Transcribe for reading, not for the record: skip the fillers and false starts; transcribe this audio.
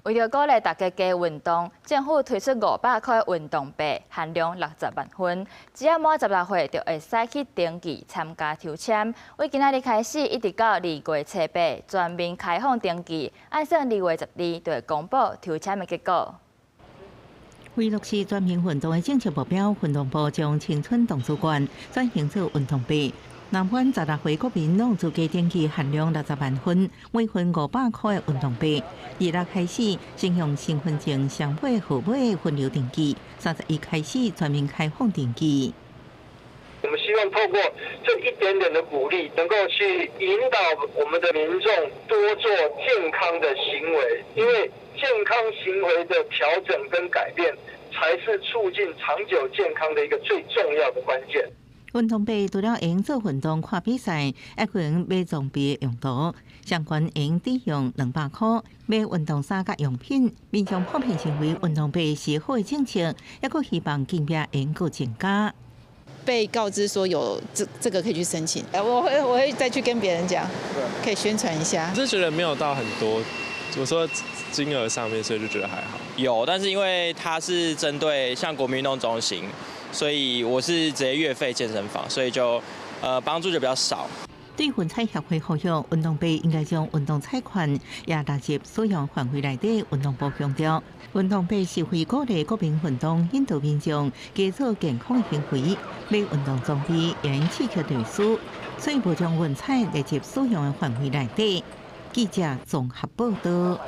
为了鼓励大家加运动，政府推出500块运动币，限量60万份，只要满16岁就会使去登记参加抽签。为今仔日开始，一直到2月初8，全面开放登记，按算2月12就会公布抽签的结果。为落实全民运动的政策目标，运动部将青春动资券转型做运动币。南湾16岁国民拢自家登记限量60万份，每份500块的运动币。2日开始，先用身份证上尾号码的分流登记，31开始全面开放登记。我们希望透过这一点点的鼓励，能够去引导我们的民众多做健康的行为，因为健康行为的调整跟改变，才是促进长久健康的一个最重要的关键。运动币除了用做运动看比赛，还可用买装备的用途。相关用抵用200块买运动衫甲用品，民众普遍认为运动币是好的政策，也可希望竞标用够增加。被告知说有这个可以去申请，我会再去跟别人讲，可以宣传一下。我是觉得没有到很多，我说金额上面，所以就觉得还好。有，但是因为它是针对像国民运动中心，所以我是直接月费健身房，所以就帮助就比较少。对运彩协会呼吁，运动币应该将运动彩券也纳入使用范围内底。运动部强调，运动币是为鼓励国民运动，引导民众加做健康的行为。买运动装备也能刺激内需，所以不将运彩纳入使用的范围内底。记者综合报道。